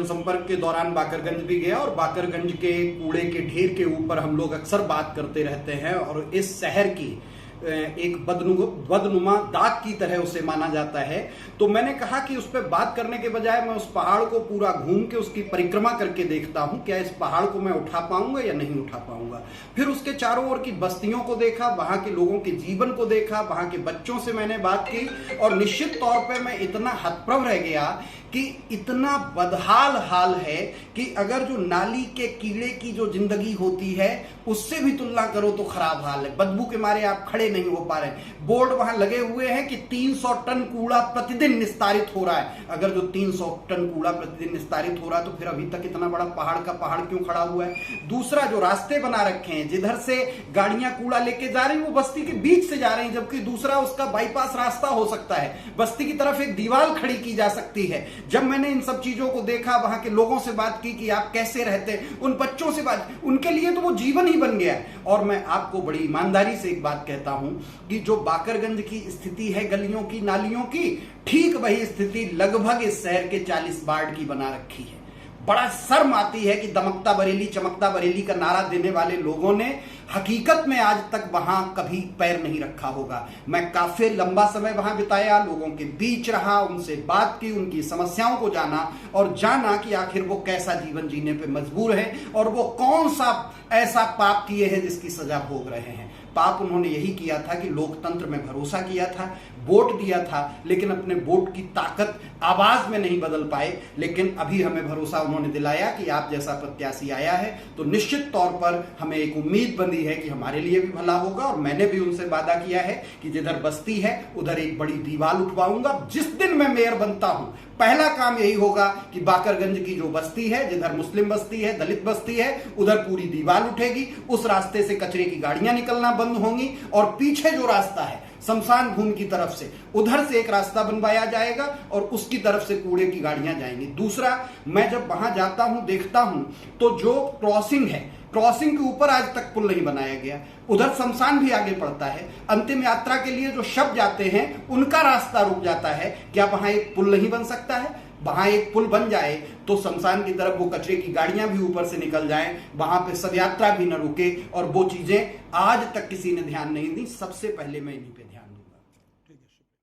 जनसंपर्क के दौरान बाकरगंज भी गया और बाकरगंज के कूड़े के ढेर के ऊपर हम लोग अक्सर बात करते रहते हैं और इस शहर की एक बदनुमा दाग की तरह उसे माना जाता है। तो मैंने कहा कि उस पर बात करने के बजाय मैं उस पहाड़ को पूरा घूम के उसकी परिक्रमा करके देखता हूं, क्या इस पहाड़ को मैं उठा पाऊंगा या नहीं उठा पाऊंगा। फिर उसके चारों ओर की बस्तियों को देखा, वहां के लोगों के जीवन को देखा, वहां के बच्चों से मैंने बात की और निश्चित तौर पर मैं इतना हतप्रभ रह गया कि इतना बदहाल हाल है कि अगर जो नाली के कीड़े की जो जिंदगी होती है उससे भी तुलना करो तो खराब हाल है। बदबू के मारे आप खड़े नहीं हो पा रहे। बोर्ड वहां लगे हुए हैं कि 300 टन कूड़ा प्रतिदिन निस्तारित हो रहा है। अगर जो 300 टन कूड़ा प्रतिदिन निस्तारित हो रहा है तो फिर अभी तक इतना बड़ा पहाड़ का पहाड़ क्यों खड़ा हुआ है। दूसरा, जो रास्ते बना रखे हैं जिधर से गाड़ियां कूड़ा लेके जा रही, वो बस्ती के बीच से जा रही, जबकि दूसरा उसका बाईपास रास्ता हो सकता है। बस्ती की तरफ एक दीवार खड़ी की जा सकती है। जब मैंने इन सब चीजों को देखा, वहां के लोगों से बात की कि आप कैसे रहते, उन बच्चों से बात, उनके लिए तो वो जीवन ही बन गया। और मैं आपको बड़ी ईमानदारी से एक बात कहता हूं कि जो बाकरगंज की स्थिति है गलियों की नालियों की, ठीक वही स्थिति लगभग इस शहर के 40 वार्ड की बना रखी है। बड़ा शर्म आती है कि दमकता बरेली चमकता बरेली का नारा देने वाले लोगों ने हकीकत में आज तक वहां कभी पैर नहीं रखा होगा। मैं काफी लंबा समय वहां बिताया, लोगों के बीच रहा, उनसे बात की, उनकी समस्याओं को जाना और जाना कि आखिर वो कैसा जीवन जीने पे मजबूर है और वो कौन सा ऐसा पाप किए हैं जिसकी सजा भोग रहे हैं। पाप उन्होंने यही किया था कि लोकतंत्र में भरोसा किया था, वोट दिया था, लेकिन अपने वोट की ताकत आवाज में नहीं बदल पाए। लेकिन अभी हमें भरोसा उन्होंने दिलाया कि आप जैसा प्रत्याशी आया है तो निश्चित तौर पर हमें एक उम्मीद बंधी है कि हमारे लिए भी भला होगा। और मैंने भी उनसे वादा किया है कि जिधर बस्ती है उधर एक बड़ी दीवार उठवाऊंगा। जिस दिन मैं मेयर बनता हूं पहला काम यही होगा कि बाकरगंज की जो बस्ती है, जिधर मुस्लिम बस्ती है, दलित बस्ती है, उधर पूरी दीवार उठेगी। उस रास्ते से कचरे की गाड़ियां निकलना बंद होंगी और पीछे जो रास्ता है शमशान भूमि की तरफ से, उधर से एक रास्ता बनवाया जाएगा और उसकी तरफ से कूड़े की गाड़ियां जाएंगी। दूसरा, मैं जब वहां जाता हूं देखता हूं तो जो क्रॉसिंग है, क्रॉसिंग के ऊपर आज तक पुल नहीं बनाया गया। उधर शमशान भी आगे पड़ता है। अंतिम यात्रा के लिए जो शव जाते हैं उनका रास्ता रुक जाता है। क्या वहां एक पुल नहीं बन सकता है? वहां एक पुल बन जाए तो शमशान की तरफ वो कचरे की गाड़ियां भी ऊपर से निकल जाएं, वहां पे शव यात्रा भी न रुके और वो चीजें आज तक किसी ने ध्यान नहीं दी। सबसे पहले मैं इन्हीं पे